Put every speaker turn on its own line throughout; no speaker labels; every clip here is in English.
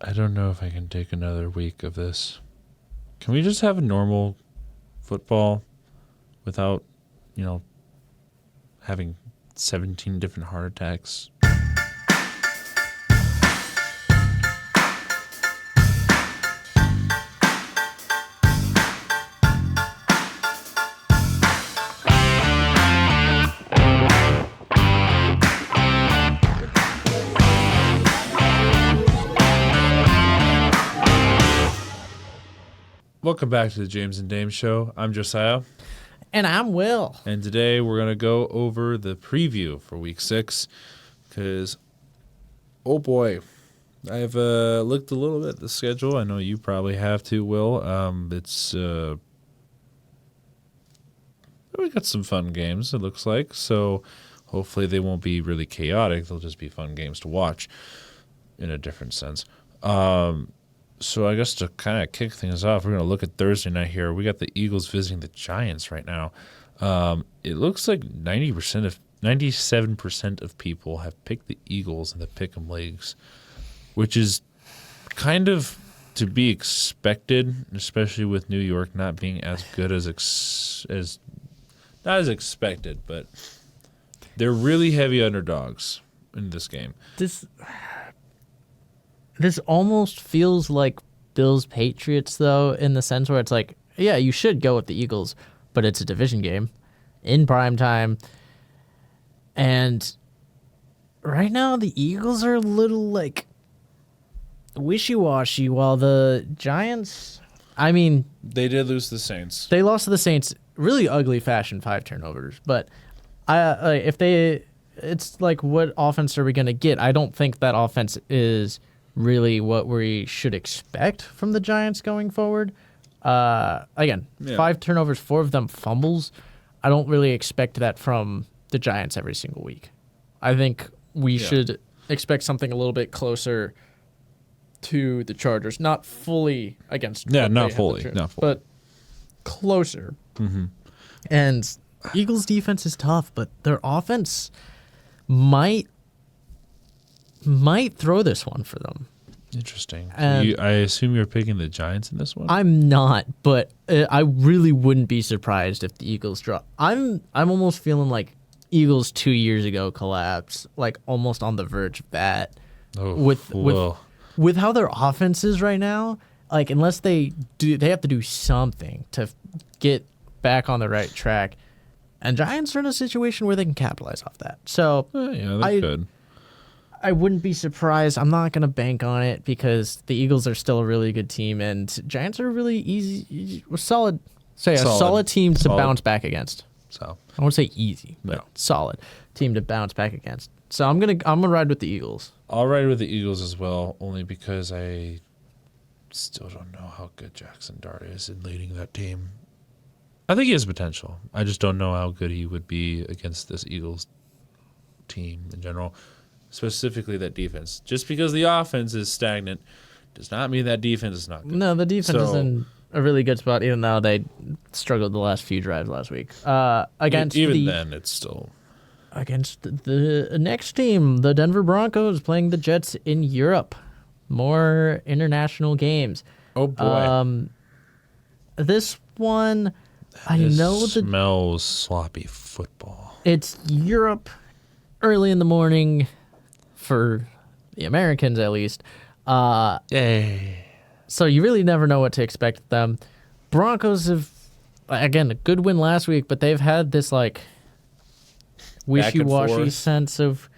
I don't know if I can take another week of this. Can we just have a normal football without, having 17 different heart attacks? Welcome back to the James and Dame Show. I'm Josiah.
And I'm Will.
And today we're going to go over the preview for Week 6 because, oh boy, I've looked a little bit at the schedule. I know you probably have too, Will. We got some fun games, it looks like. So hopefully they won't be really chaotic. They'll just be fun games to watch in a different sense. So I guess to kind of kick things off, we're going to look at Thursday night here. We got the Eagles visiting the Giants right now. It looks like 97% of people have picked the Eagles in the Pick'em leagues, which is kind of to be expected, especially with New York not being as good as not as expected, but they're really heavy underdogs in this game.
This almost feels like Bills Patriots, though, in the sense where it's like, yeah, you should go with the Eagles, but it's a division game in prime time. And right now, the Eagles are a little like wishy-washy, while the Giants, I mean,
They did lose to the Saints.
they lost to the Saints, really ugly fashion, 5 turnovers. But it's like, what offense are we going to get? I don't think that offense is really what we should expect from the Giants going forward. Again, 5 turnovers, 4 of them fumbles. I don't really expect that from the Giants every single week. I think we should expect something a little bit closer to the Chargers. Not fully against.
Not fully.
But closer.
Mm-hmm.
And Eagles' defense is tough, but their offense might throw this one for them.
Interesting. I assume you're picking the Giants in this one?
I'm not, but I really wouldn't be surprised if the Eagles drop. I'm almost feeling like Eagles 2 years ago collapse, like almost on the verge of that. With how their offense is right now, like unless they have to do something to get back on the right track. And Giants are in a situation where they can capitalize off that. So
they could.
I wouldn't be surprised. I'm not going to bank on it because the Eagles are still a really good team, and Giants are a really solid team to bounce back against.
So
I won't say easy, but solid team to bounce back against. So I'm gonna ride with the Eagles.
I'll ride with the Eagles as well, only because I still don't know how good Jackson Dart is in leading that team. I think he has potential. I just don't know how good he would be against this Eagles team in general. Specifically that defense. Just because the offense is stagnant does not mean that defense is not good.
No, the defense is in a really good spot, even though they struggled the last few drives last week. Against the next team, the Denver Broncos playing the Jets in Europe. More international games.
Oh boy.
This one,
smells sloppy football.
It's Europe early in the morning. For the Americans, at least. So you really never know what to expect with them. Broncos have, again, a good win last week, but they've had this, like, wishy-washy sense of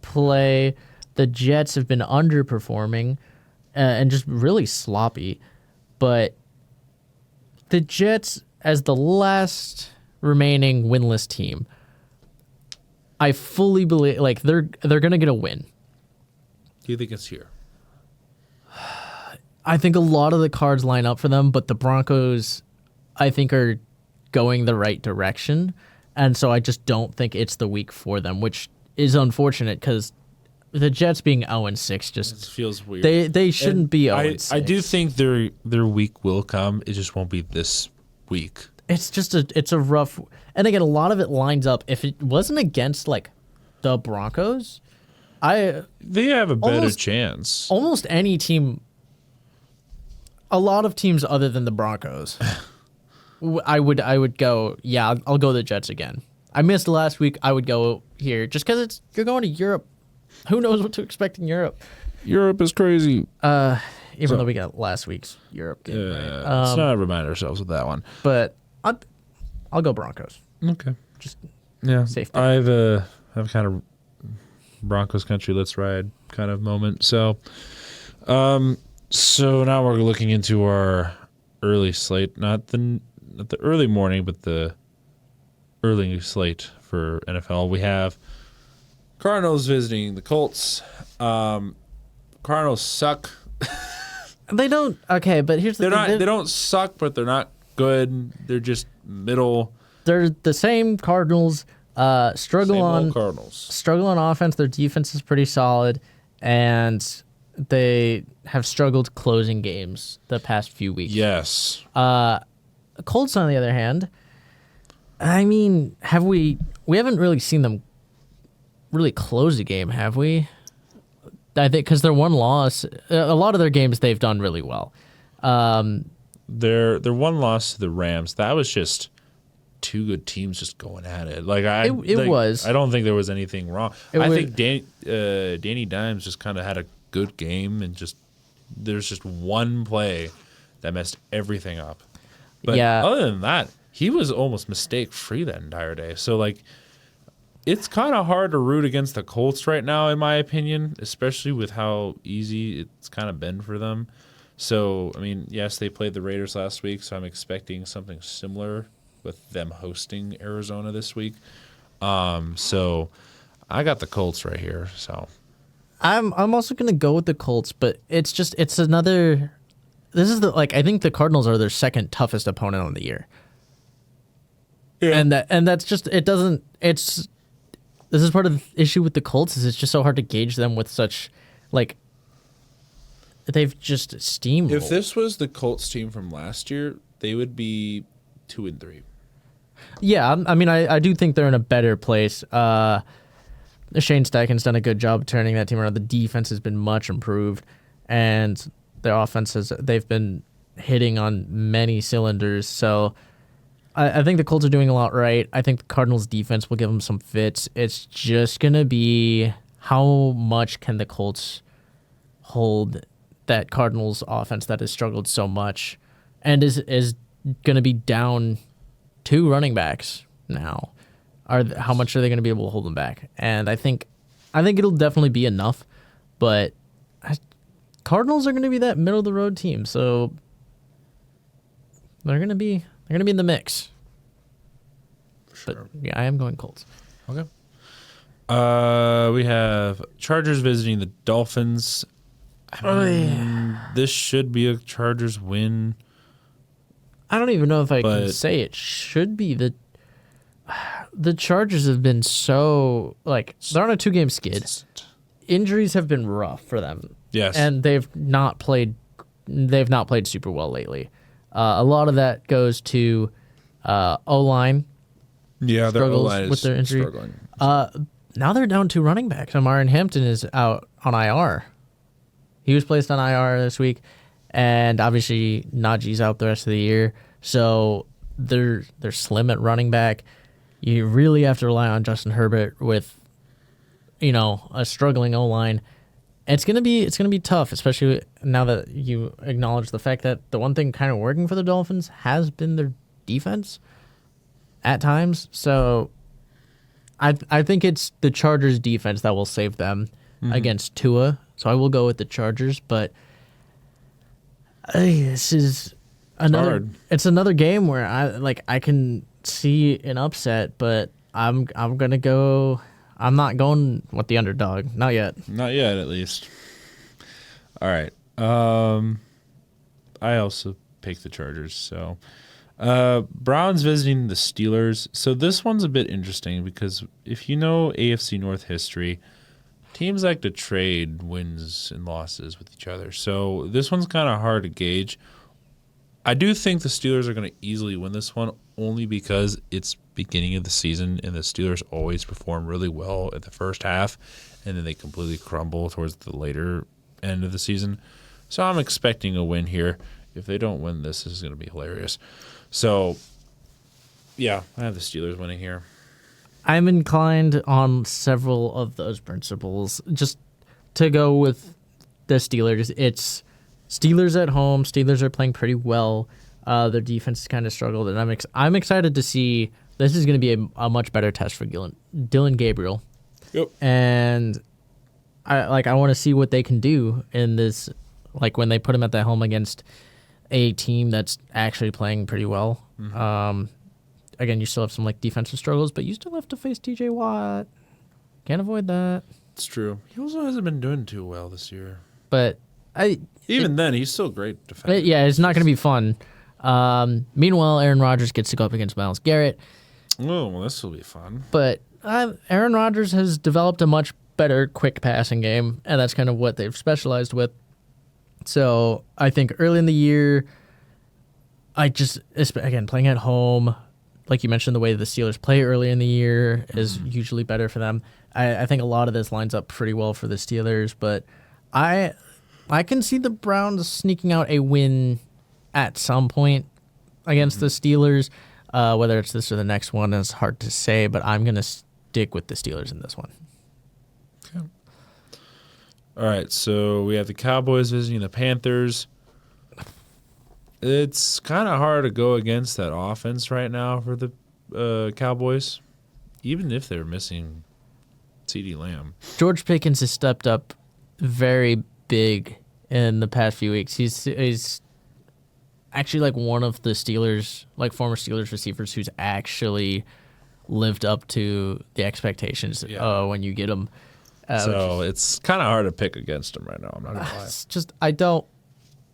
play. The Jets have been underperforming and just really sloppy. But the Jets, as the last remaining winless team, I fully believe, like, they're going to get a win.
Do you think it's here?
I think a lot of the cards line up for them, but the Broncos, I think, are going the right direction. And so I just don't think it's the week for them, which is unfortunate because the Jets being 0-6 just
feels weird.
They shouldn't be 0-6.
I do think their week will come. It just won't be this week.
It's a rough, and again, a lot of it lines up. If it wasn't against like the Broncos,
They have a better
Almost-
chance.
almost any team, a lot of teams other than the Broncos, I would go. Yeah, I'll go the Jets again. I missed last week. I would go here just because you're going to Europe. Who knows what to expect in Europe?
Europe is crazy.
Even though we got last week's Europe game, right?
Let's not remind ourselves of that one.
But I'll go Broncos.
Okay.
Just
Yeah.
safe pick.
I've kind of Broncos country, let's ride kind of moment. So now we're looking into our early slate, not the early morning, but the early slate for NFL. We have Cardinals visiting the Colts. Cardinals suck.
They don't. Okay, but here's the thing.
They don't suck, but they're not good. They're just middle.
They're the same Cardinals. Struggle
Same
on
old Cardinals.
struggle on offense. Their defense is pretty solid, and they have struggled closing games the past few weeks.
Yes.
Colts, on the other hand, I mean, we haven't really seen them really close a game, have we? I think because their one loss, a lot of their games they've done really well.
Their one loss to the Rams, that was just two good teams just going at it.
It was.
I don't think there was anything wrong.
I
think Danny Dimes just kind of had a good game, and there's just one play that messed everything up. But
Yeah.
other than that, he was almost mistake free that entire day. So it's kind of hard to root against the Colts right now, in my opinion, especially with how easy it's kind of been for them. So, I mean, yes, they played the Raiders last week, so I'm expecting something similar with them hosting Arizona this week. So I got the Colts right here. So
I'm also gonna go with the Colts, but it's another. This is I think the Cardinals are their second toughest opponent on the year. Yeah. And that's just it doesn't it's. This is part of the issue with the Colts is it's just so hard to gauge them with such they've just steamrolled.
if this was the Colts team from last year, they would be 2-3.
Yeah, I mean, I do think they're in a better place. Shane Steichen's done a good job turning that team around. The defense has been much improved, and their offense they've been hitting on many cylinders. So I think the Colts are doing a lot right. I think the Cardinals' defense will give them some fits. It's just going to be how much can the Colts hold that Cardinals' offense that has struggled so much and is going to be down 2 running backs now. How much are they going to be able to hold them back? And I think it'll definitely be enough, but Cardinals are going to be that middle of the road team, so they're going to be in the mix.
Sure.
But yeah, I am going Colts.
Okay. We have Chargers visiting the Dolphins. This should be a Chargers win.
I don't even know if I can
But-
say it should be. The Chargers have been so they're on a 2-game skid. Injuries have been rough for them.
Yes.
And they've not played super well lately. A lot of that goes to O-line.
Yeah, their
struggles
O-line is
with their injury.
struggling.
Now they're down 2 running backs. Amarian Hampton is out on IR. He was placed on IR this week, and obviously Najee's out the rest of the year. So they're slim at running back. You really have to rely on Justin Herbert with, a struggling O-line. It's gonna be tough, especially now that you acknowledge the fact that the one thing kind of working for the Dolphins has been their defense at times. So I think it's the Chargers defense that will save them against Tua. So I will go with the Chargers, but this is it's another game where I can see an upset, but I'm gonna go. I'm not going with the underdog. Not yet.
Not yet, at least. All right. I also picked the Chargers. So, Browns visiting the Steelers. So this one's a bit interesting because if you know AFC North history, teams like to trade wins and losses with each other. So this one's kind of hard to gauge. I do think the Steelers are going to easily win this one only because it's beginning of the season, and the Steelers always perform really well at the first half, and then they completely crumble towards the later end of the season. So I'm expecting a win here. If they don't win this is going to be hilarious. So, yeah, I have the Steelers winning here.
I'm inclined on several of those principles just to go with the Steelers. It's Steelers at home. Steelers are playing pretty well. Their defense has kind of struggled, and I'm excited to see. This is going to be a much better test for Dylan Gabriel.
Yep.
And I want to see what they can do in this, like when they put him at the helm against a team that's actually playing pretty well. Mm-hmm. Again, you still have some like defensive struggles, but you still have to face TJ Watt. Can't avoid that.
It's true. He also hasn't been doing too well this year.
But
then he's still great defensively.
Yeah, it's not going to be fun. Meanwhile, Aaron Rodgers gets to go up against Myles Garrett.
Oh, well, this will be fun.
But Aaron Rodgers has developed a much better quick passing game, and that's kind of what they've specialized with. So I think early in the year, again, playing at home, like you mentioned, the way the Steelers play early in the year is usually better for them. I think a lot of this lines up pretty well for the Steelers, but I can see the Browns sneaking out a win at some point against the Steelers. Whether it's this or the next one is hard to say, but I'm going to stick with the Steelers in this one.
Okay. All right, so we have the Cowboys visiting the Panthers. It's kind of hard to go against that offense right now for the Cowboys, even if they're missing CeeDee Lamb.
George Pickens has stepped up very big in the past few weeks. He's actually like one of the Steelers, like former Steelers receivers who's actually lived up to the expectations when you get him.
So it's kind of hard to pick against him right now. I'm not going to lie.
It's just I don't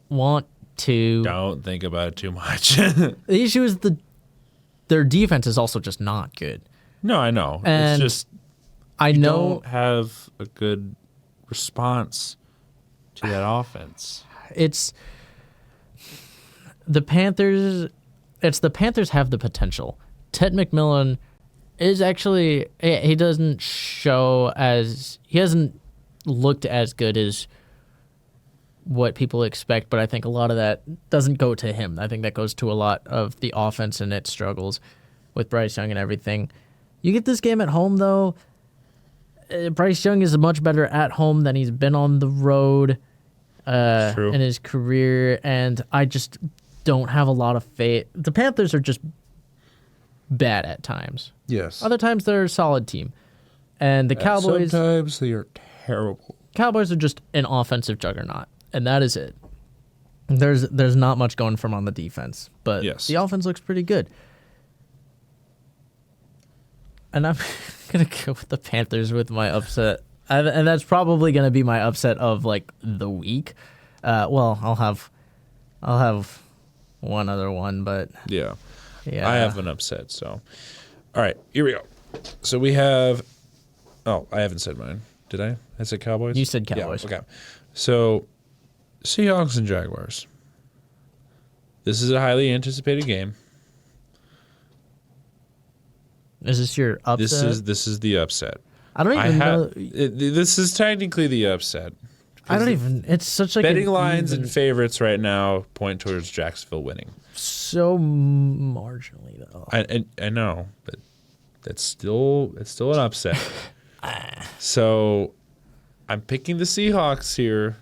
want to.
Don't think about it too much.
The issue is their defense is also just not good.
No, I know.
And
it's just
I know
don't have a good response to that offense.
It's the Panthers. It's the Panthers have the potential. Ted McMillan is actually he hasn't looked as good as what people expect, but I think a lot of that doesn't go to him. I think that goes to a lot of the offense and its struggles with Bryce Young and everything. You get this game at home, though. Bryce Young is much better at home than he's been on the road in his career, and I just don't have a lot of faith. The Panthers are just bad at times.
Yes.
Other times they're a solid team. And the Cowboys...
Sometimes they are terrible.
Cowboys are just an offensive juggernaut, and that is it. There's not much going from on the defense, but the offense looks pretty good. And I'm going to go with the Panthers with my upset. And that's probably going to be my upset of, like, the week. Well, I'll have one other one, but...
Yeah. I have an upset, so... All right, here we go. So we have... Oh, I haven't said mine. Did I? I said Cowboys?
You said Cowboys.
Yeah, okay. So, Seahawks and Jaguars. This is a highly anticipated game.
Is this your upset?
This is the upset.
I don't even know.
This is technically the upset.
I don't even. It's such like
betting lines and favorites right now point towards Jacksonville winning.
So marginally though.
I know, but it's still an upset. So I'm picking the Seahawks here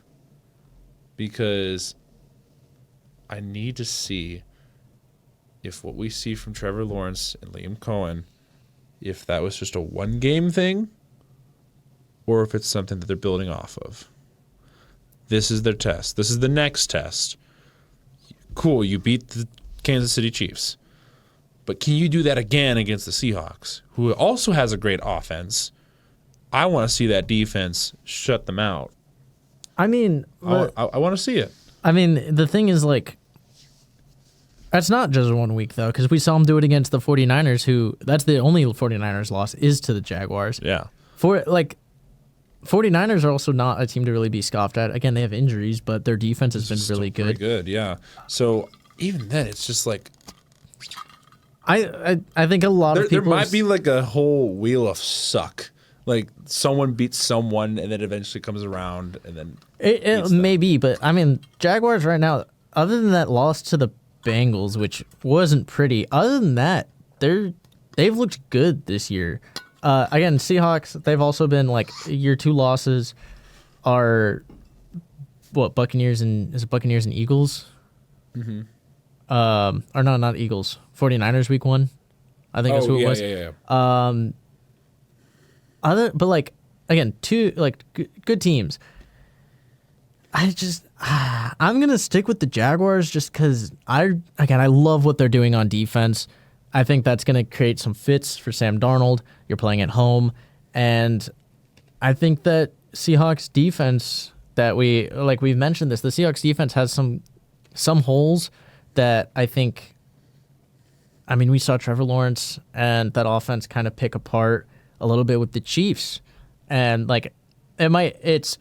because I need to see if what we see from Trevor Lawrence and Liam Cohen, if that was just a one-game thing or if it's something that they're building off of. This is their test. This is the next test. Cool, you beat the Kansas City Chiefs. But can you do that again against the Seahawks, who also has a great offense? I want to see that defense shut them out.
I mean...
I want to see it.
I mean, the thing is, like... That's not just 1 week, though, because we saw them do it against the 49ers, who... That's the only 49ers loss is to the Jaguars.
Yeah.
49ers are also not a team to really be scoffed at. Again, they have injuries, but their defense has been really good.
Pretty good, yeah. So even then, it's just like
I think a lot of
There
people
might be like a whole wheel of suck. Like someone beats someone and then eventually comes around and then
it may be, but I mean Jaguars right now, other than that loss to the Bengals, which wasn't pretty, other than that, they've looked good this year. Again, Seahawks, they've also been like year 2 losses are what, Buccaneers and Eagles? Mm-hmm. Or no, not Eagles. 49ers week 1. I think that's who it was.
Yeah.
But like again, 2 like good teams. I'm gonna stick with the Jaguars just because I love what they're doing on defense. I think that's gonna create some fits for Sam Darnold. You're playing at home, and I think that Seahawks defense that we've mentioned this. The Seahawks defense has some holes that I think. I mean, we saw Trevor Lawrence and that offense kind of pick apart a little bit with the Chiefs, and like it's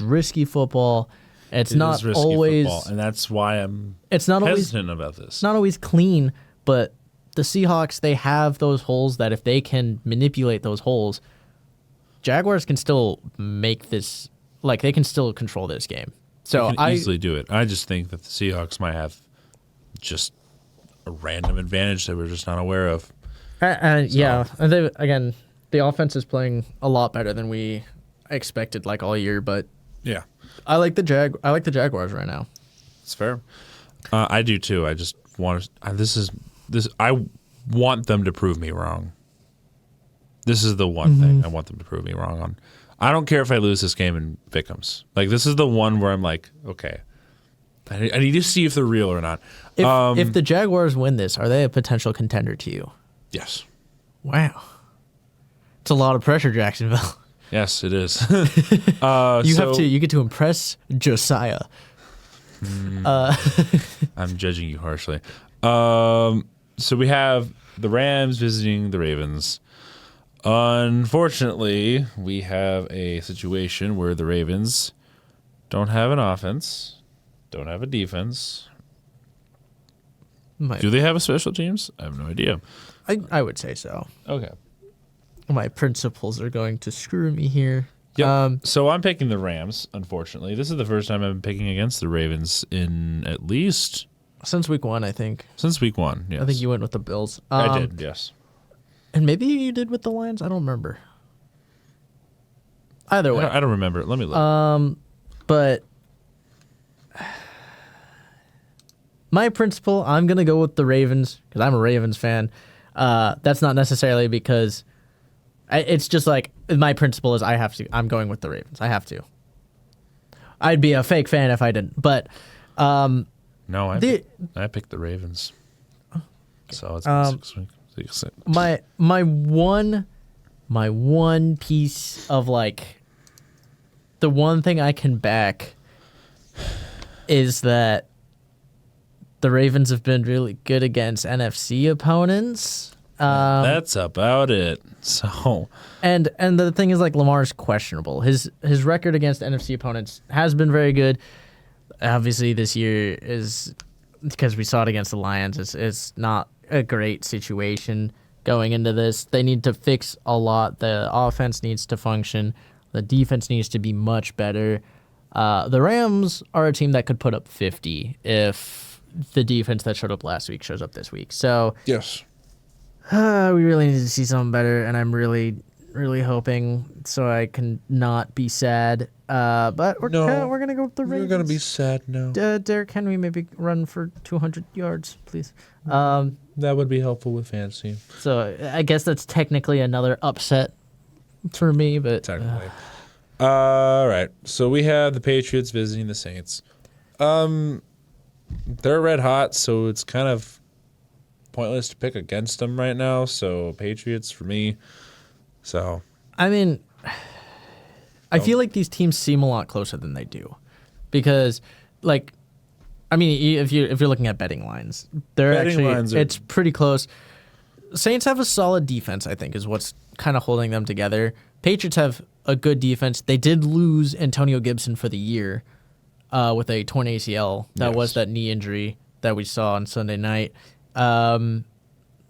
risky football. It's not always
football, and that's why I'm
hesitant
about this.
It's not always clean, but the Seahawks, they have those holes that if they can manipulate those holes, Jaguars can still make this, like they can still control this game. So
I easily do it. I just think that the Seahawks might have just a random advantage that we're just not aware of.
Yeah, and again, the offense is playing a lot better than we expected, like all year. But
yeah,
I like the Jaguars right now.
It's fair. I do too. I just want I want them to prove me wrong. This is the one thing I want them to prove me wrong on. I don't care if I lose this game in Pick'ems. Like this is the one where I'm like, okay, I need to see if they're real or not.
If the Jaguars win this, are they a potential contender to you?
Yes.
Wow. It's a lot of pressure, Jacksonville.
Yes, it is.
You get to impress Josiah.
I'm judging you harshly. So we have the Rams visiting the Ravens. Unfortunately, we have a situation where the Ravens don't have an offense, don't have a defense. Do they have a special teams? I have no idea.
I would say so.
Okay.
My principles are going to screw me here.
Yep. So I'm picking the Rams, unfortunately. This is the first time I've been picking against the Ravens in at least...
Since week 1, I think.
Since week 1, yes.
I think you went with the Bills.
I did, yes.
And maybe you did with the Lions? I don't remember. Either way.
I don't remember. Let me look.
But... my principle, I'm going to go with the Ravens because I'm a Ravens fan. That's not necessarily because... it's just like my principle is I'm going with the Ravens. I have to. I'd be a fake fan if I didn't. But
no, I picked the Ravens. So it's been 6 weeks.
My one piece of like the one thing I can back is that the Ravens have been really good against NFC opponents.
That's about it. So
and the thing is, like, Lamar's questionable. His record against NFC opponents has been very good. Obviously, this year is because we saw it against the Lions. It's not a great situation going into this. They need to fix a lot. The offense needs to function. The defense needs to be much better. The Rams are a team that could put up 50 if the defense that showed up last week shows up this week. So
yes.
We really need to see something better, and I'm really, really hoping so I can not be sad. But we're gonna go with the Ravens.
You're gonna be sad now.
Derek Henry maybe run for 200 yards, please.
That would be helpful with fantasy.
So I guess that's technically another upset for me, but
technically. All right. So we have the Patriots visiting the Saints. They're red hot, so it's kind of pointless to pick against them right now. So Patriots for me. So
I mean, I feel like these teams seem a lot closer than they do, because, like, I mean, if you're looking at betting lines, it's pretty close. Saints have a solid defense, I think, is what's kind of holding them together. Patriots have a good defense. They did lose Antonio Gibson for the year with a torn ACL. That was that knee injury that we saw on Sunday night.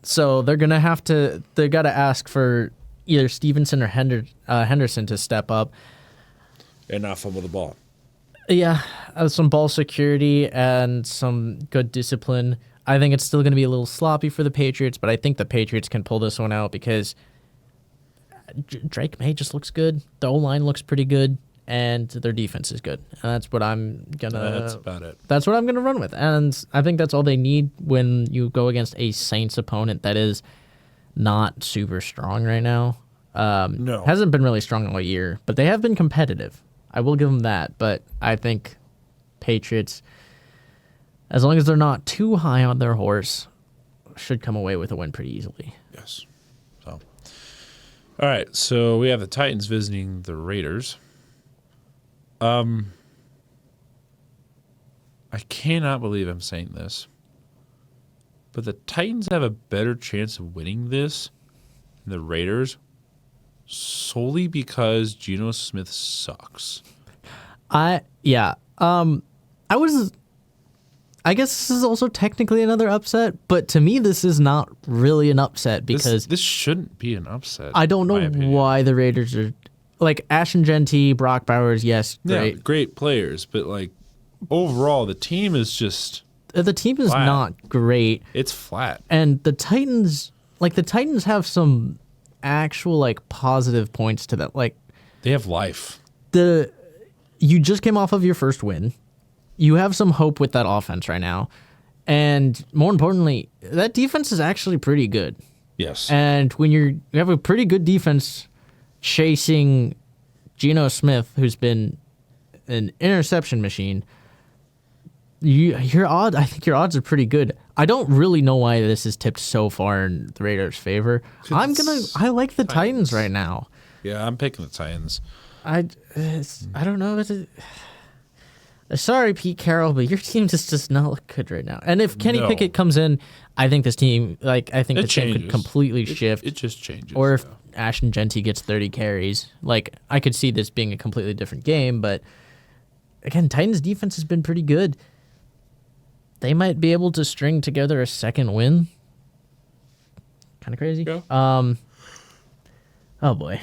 So they're gonna have to. They got to ask for either Stevenson or Henderson to step up.
And not fumble the ball.
Yeah, some ball security and some good discipline. I think it's still going to be a little sloppy for the Patriots, but I think the Patriots can pull this one out because Drake May just looks good. The O-line looks pretty good, and their defense is good. And that's what I'm gonna.
That's about it.
That's what I'm gonna run with, and I think that's all they need when you go against a Saints opponent that is not super strong right now.
No,
hasn't been really strong all year, but they have been competitive. I will give them that, but I think Patriots, as long as they're not too high on their horse, should come away with a win pretty easily.
Yes. So, all right. So we have the Titans visiting the Raiders. I cannot believe I'm saying this, but the Titans have a better chance of winning this than the Raiders solely because Geno Smith sucks.
I guess this is also technically another upset, but to me this is not really an upset because
this shouldn't be an upset.
I don't know why the Raiders are like Ashton Genty, Brock Bowers, yes, great.
Yeah, great players, but like overall the team is just
the team is
flat.
Not great.
It's flat.
And the Titans have some actual like positive points to them. Like
they have life.
You just came off of your first win. You have some hope with that offense right now. And more importantly, that defense is actually pretty good.
Yes.
And when you have a pretty good defense chasing Geno Smith, who's been an interception machine, I think your odds are pretty good. I don't really know why this is tipped so far in the Raiders' favor. I like the Titans right now.
Yeah, I'm picking the Titans.
I don't know. Sorry, Pete Carroll, but your team just does not look good right now. And if Kenny Pickett comes in, I think this team, the team could completely shift.
It just changes.
Or if Ashton Genty gets 30 carries, I could see this being a completely different game. But again, Titans' defense has been pretty good. They might be able to string together a second win. Kind of crazy.
Yeah.
Oh boy.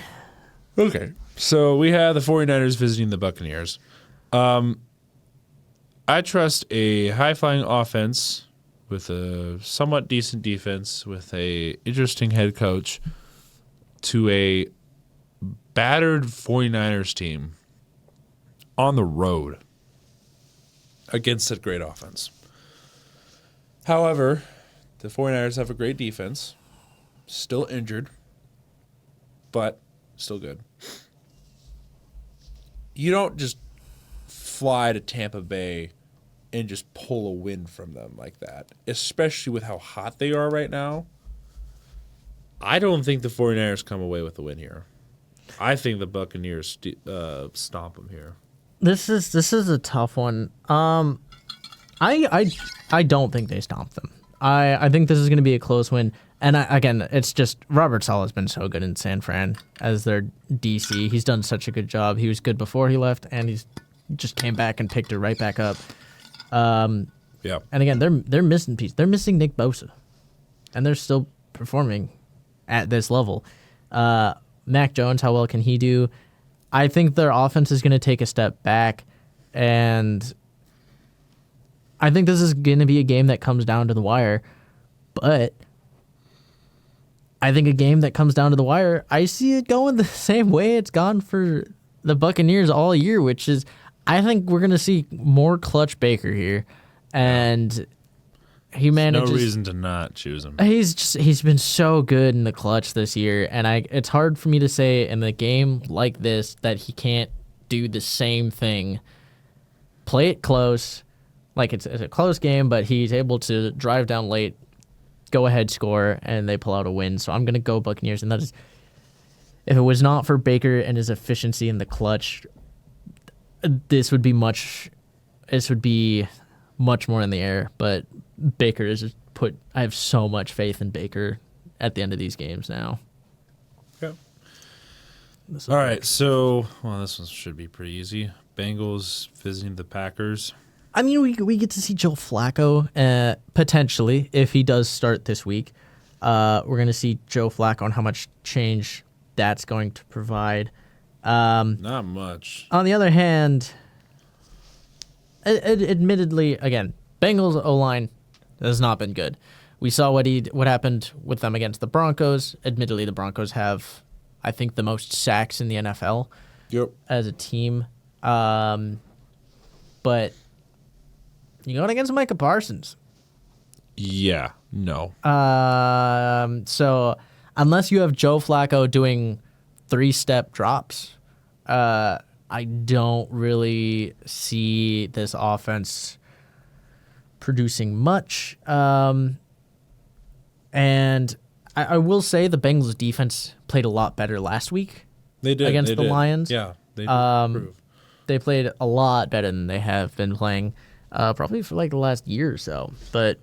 Okay. So we have the 49ers visiting the Buccaneers. I trust a high-flying offense with a somewhat decent defense, with a interesting head coach, to a battered 49ers team on the road against a great offense. However, the 49ers have a great defense, still injured, but still good. You don't just fly to Tampa Bay and just pull a win from them like that, especially with how hot they are right now. I don't think the 49ers come away with a win here. I think the Buccaneers stomp them here.
This is a tough one. I don't think they stomp them. I think this is going to be a close win. And again, it's just Robert Saleh's been so good in San Fran as their DC. He's done such a good job. He was good before he left, and he's just came back and picked it right back up.
Yeah.
And again, they're missing pieces. They're missing Nick Bosa, and they're still performing at this level. Mac Jones, how well can he do? I think their offense is going to take a step back, and I think this is going to be a game that comes down to the wire. But I think a game that comes down to the wire, I see it going the same way it's gone for the Buccaneers all year, which is I think we're going to see more clutch Baker here. And he manages.
No reason to not choose him.
He's been so good in the clutch this year, and it's hard for me to say in a game like this that he can't do the same thing. Play it close, like it's a close game, but he's able to drive down late, go ahead, score, and they pull out a win. So I'm gonna go Buccaneers, and that is if it was not for Baker and his efficiency in the clutch, this would be much more in the air, but Baker is I have so much faith in Baker at the end of these games now.
Yeah. All right, so this one should be pretty easy. Bengals visiting the Packers.
I mean, we get to see Joe Flacco potentially if he does start this week. We're going to see Joe Flacco on how much change that's going to provide.
Not much.
On the other hand, admittedly, again, Bengals O-line has not been good. We saw what happened with them against the Broncos. Admittedly, the Broncos have, I think, the most sacks in the NFL as a team. But you're going against Micah Parsons.
Yeah, no.
So unless you have Joe Flacco doing 3-step drops, I don't really see this offense producing much. And I will say the Bengals defense played a lot better last week.
They did
against the Lions.
Yeah, they did improve.
They played a lot better than they have been playing, probably for like the last year or so. But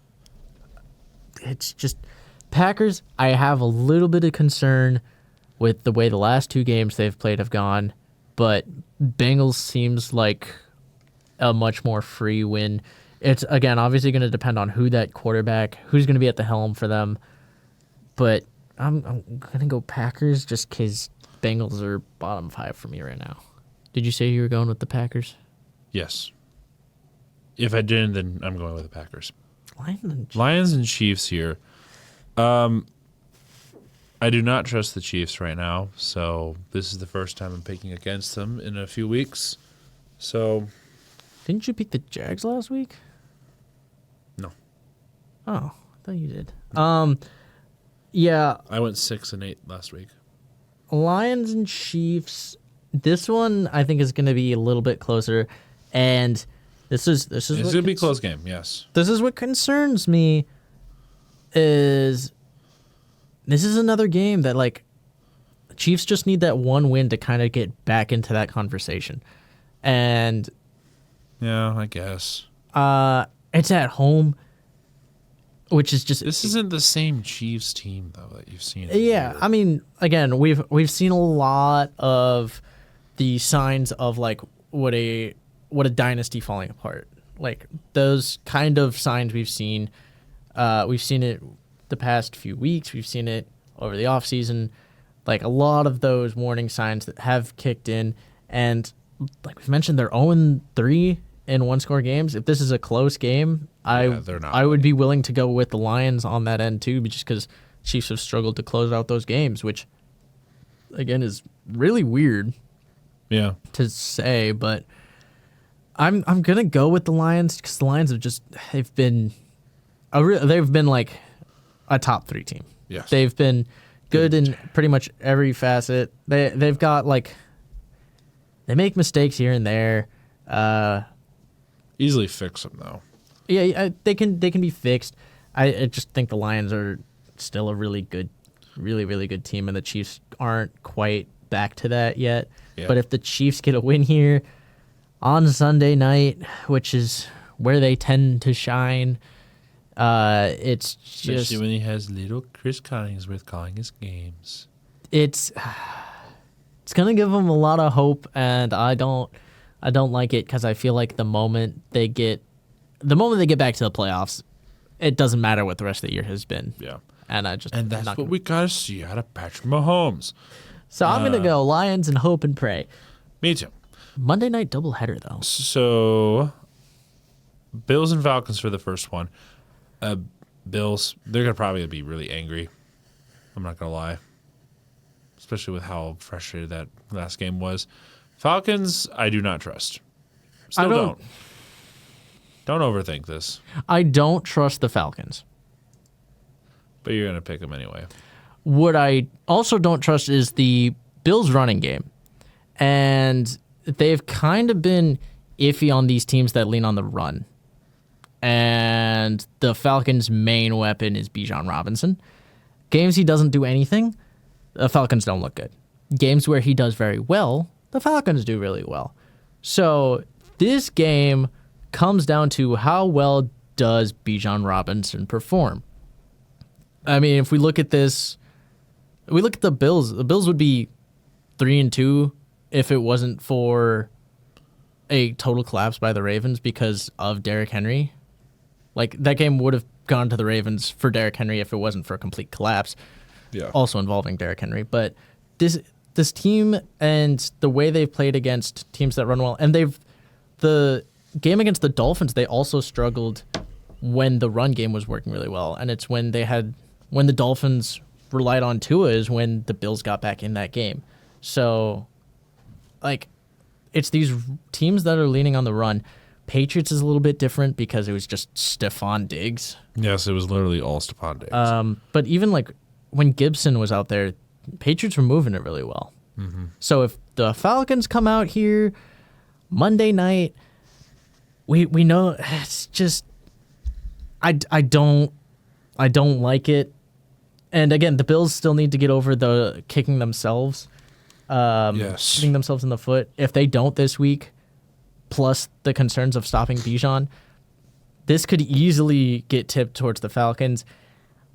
it's just Packers. I have a little bit of concern with the way the last 2 games they've played have gone, but Bengals seems like a much more free win. It's, again, obviously going to depend on who's going to be at the helm for them. But I'm going to go Packers just because Bengals are bottom 5 for me right now. Did you say you were going with the Packers?
Yes. If I didn't, then I'm going with the Packers. Lions and Chiefs here. I do not trust the Chiefs right now, so this is the first time I'm picking against them in a few weeks. So,
didn't you pick the Jags last week?
No.
Oh, I thought you did. Yeah.
I went 6-8 last week.
Lions and Chiefs. This one I think is going to be a little bit closer, and this is
it's going to be a close game. Yes.
This is what concerns me. This is another game that, like, Chiefs just need that one win to kind of get back into that conversation. And
yeah, I guess.
It's at home, which is just...
This isn't the same Chiefs team, though, that you've seen.
Yeah, I mean, again, we've seen a lot of the signs of, like, what a dynasty falling apart. Like, those kind of signs we've seen. We've seen it the past few weeks. We've seen it over the offseason. Like, a lot of those warning signs that have kicked in. And like we've mentioned, they're 0-3 in one-score games. If this is a close game, I would be willing to go with the Lions on that end too, just because Chiefs have struggled to close out those games, which, again, is really weird to say. But I'm going to go with the Lions because the Lions they've been like a top 3 team.
Yes.
They've been good in pretty much every facet. They've got, like, they make mistakes here and there.
Easily fix them, though.
Yeah, they can be fixed. I just think the Lions are still a really good team, and the Chiefs aren't quite back to that yet.
Yeah.
But if the Chiefs get a win here on Sunday night, which is where they tend to shine, it's just...
Especially when he has little Chris Collingsworth calling his games.
It's going to give them a lot of hope, and I don't like it because I feel like the moment they get back to the playoffs, it doesn't matter what the rest of the year has been.
Yeah.
And
that's what we got to see out of Patrick Mahomes.
So I'm going to go Lions and hope and pray.
Me too.
Monday night doubleheader, though.
So, Bills and Falcons for the first one. Bills, they're going to probably be really angry. I'm not going to lie. Especially with how frustrated that last game was. Falcons, I do not trust. Still don't. Don't overthink this.
I don't trust the Falcons.
But you're going to pick them anyway.
What I also don't trust is the Bills running game. And they've kind of been iffy on these teams that lean on the run. And the Falcons' main weapon is Bijan Robinson. Games he doesn't do anything, the Falcons don't look good. Games where he does very well, the Falcons do really well. So this game comes down to how well does Bijan Robinson perform. I mean, if we look at this, we look at the Bills would be 3-2 if it wasn't for a total collapse by the Ravens because of Derrick Henry. Like, that game would have gone to the Ravens for Derrick Henry if it wasn't for a complete collapse.
Yeah.
Also involving Derrick Henry. But this team and the way they've played against teams that run well, and the game against the Dolphins, they also struggled when the run game was working really well. And it's when the Dolphins relied on Tua is when the Bills got back in that game. So, like, it's these teams that are leaning on the run. Patriots is a little bit different because it was just Stephon Diggs.
Yes, it was literally all Stephon Diggs.
But even like when Gibson was out there, Patriots were moving it really well. Mm-hmm. So if the Falcons come out here Monday night, we know it's just I don't like it. And again, the Bills still need to get over the kicking themselves. Shooting themselves in the foot. If they don't this week, plus the concerns of stopping Bijan, this could easily get tipped towards the Falcons.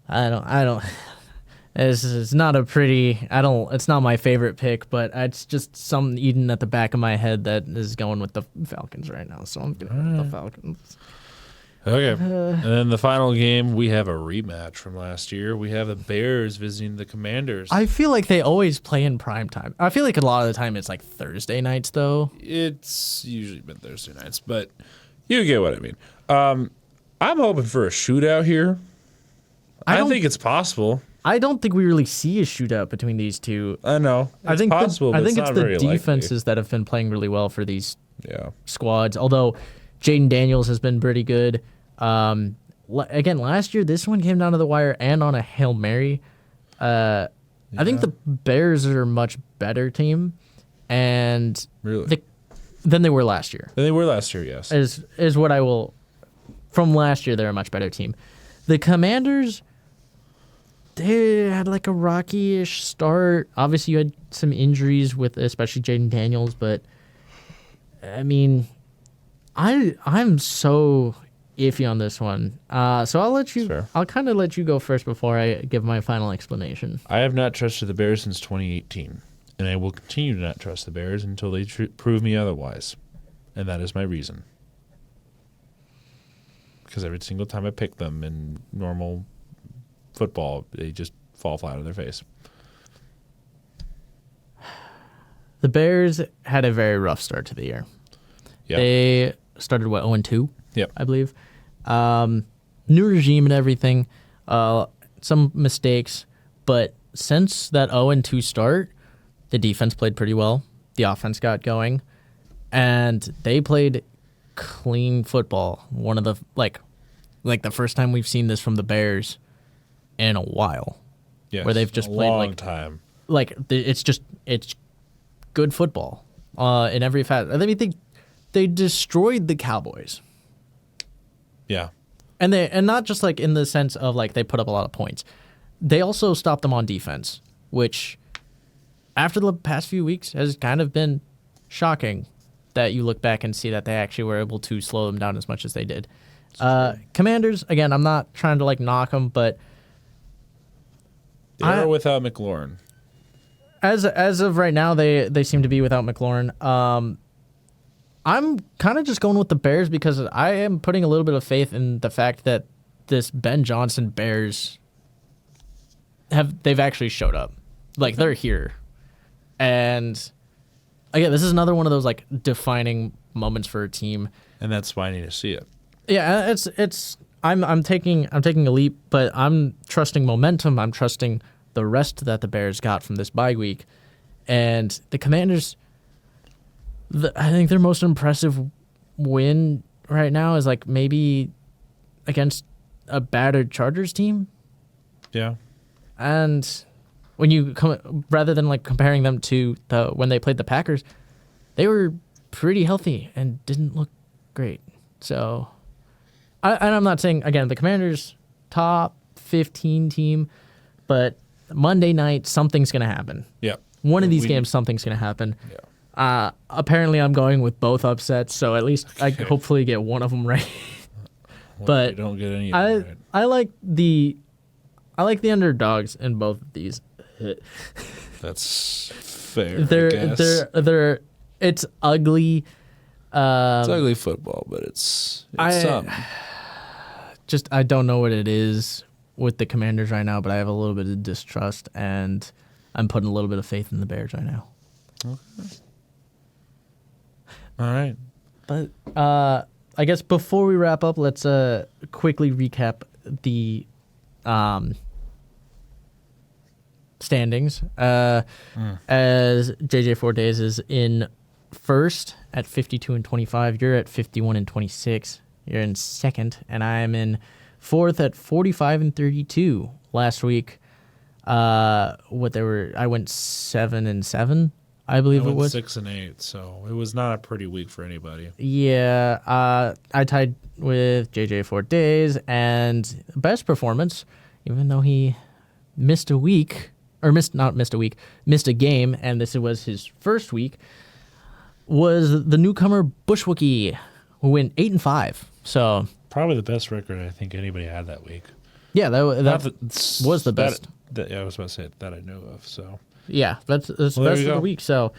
I don't. It's not a pretty. It's not my favorite pick, but it's just something eating at the back of my head that is going with the Falcons right now. So I'm going with the Falcons.
Okay. And then the final game, we have a rematch from last year. We have the Bears visiting the Commanders.
I feel like they always play in prime time. I feel like a lot of the time it's like Thursday nights, though.
It's usually been Thursday nights, but you get what I mean. I'm hoping for a shootout here. I think it's possible.
I don't think we really see a shootout between these two.
I know. It's possible, but it's not very likely.
I think it's the defenses that have been playing really well for these
squads.
Although Jaden Daniels has been pretty good. Again, last year, this one came down to the wire and on a Hail Mary. I think the Bears are a much better team, and than they were last year.
Than they were last year, yes.
Is what I will. From last year, they're a much better team. The Commanders, they had like a rocky-ish start. Obviously, you had some injuries with especially Jaden Daniels, but I mean, I'm so iffy on this one. So I'll kind of let you go first before I give my final explanation.
I have not trusted the Bears since 2018, and I will continue to not trust the Bears until they prove me otherwise. And that is my reason. Because every single time I pick them in normal football, they just fall flat on their face.
The Bears had a very rough start to the year. Yep. They started, 0-2?
Yep.
I believe. New regime and everything. Some mistakes. But since that 0-2 start, the defense played pretty well. The offense got going. And they played clean football. One of the, like the first time we've seen this from the Bears in a while.
Yes,
where they've just played
long time.
It's good football in every facet. I mean, they destroyed the Cowboys.
Yeah.
And not just like in the sense of like they put up a lot of points. They also stopped them on defense, which after the past few weeks has kind of been shocking that you look back and see that they actually were able to slow them down as much as they did. Commanders, again, I'm not trying to like knock them, but
they're without McLaurin.
As of right now, they seem to be without McLaurin. I'm kind of just going with the Bears because I am putting a little bit of faith in the fact that this Ben Johnson Bears they've actually showed up. Like, they're here. And again, this is another one of those like defining moments for a team.
And that's why I need to see it.
Yeah, I'm taking a leap, but I'm trusting momentum. I'm trusting the rest that the Bears got from this bye week. And the Commanders, I think their most impressive win right now is like maybe against a battered Chargers team.
Yeah.
And when you rather than like comparing them to when they played the Packers, they were pretty healthy and didn't look great. So, and I'm not saying again the Commanders top 15 team, but Monday night something's gonna happen.
Yeah.
One of these games, something's gonna happen.
Yeah.
Apparently, I'm going with both upsets, so at least I hopefully get one of them right. But
you don't get any of them right.
I like the underdogs in both of these.
That's fair.
It's ugly.
It's ugly football, but it's something.
just I don't know what it is with the Commanders right now, but I have a little bit of distrust, and I'm putting a little bit of faith in the Bears right now.
Okay. All right.
But I guess before we wrap up, let's quickly recap the standings. As JJ 4 Days is in first at 52 and 25, you're at 51 and 26. You're in second, and I am in fourth at 45 and 32. Last week, I went 7 and 7. I believe it was
6 and 8, so it was not a pretty week for anybody.
Yeah, I tied with JJ 4 Days, and best performance, even though he missed a week, or missed a game, and this was his first week, was the newcomer Bushwookie, who went 8 and 5. So
probably the best record I think anybody had that week.
Yeah, that was the best.
I was about to say that I know of. So.
Yeah, that's the best of the week. So,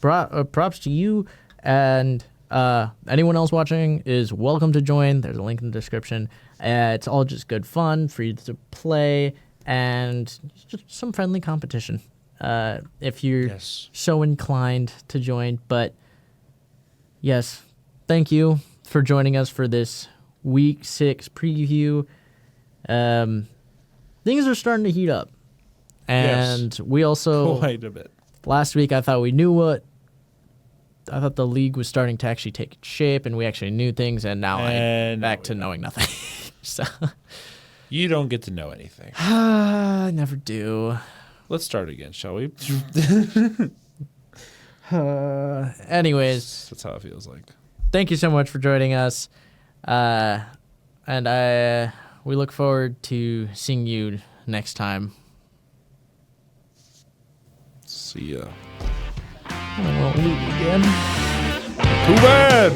props to you, and anyone else watching is welcome to join. There's a link in the description. It's all just good fun for you to play, and just some friendly competition if you're so inclined to join. But yes, thank you for joining us for this Week 6 preview. Things are starting to heat up. And we also,
quite a bit.
Last week I thought the league was starting to actually take shape, and we actually knew things, and now I'm back to knowing nothing. So
you don't get to know anything.
I never do.
Let's start again, shall we?
Anyways.
That's how it feels like.
Thank you so much for joining us. And we look forward to seeing you next time.
See ya.
I won't lose again.
Too bad.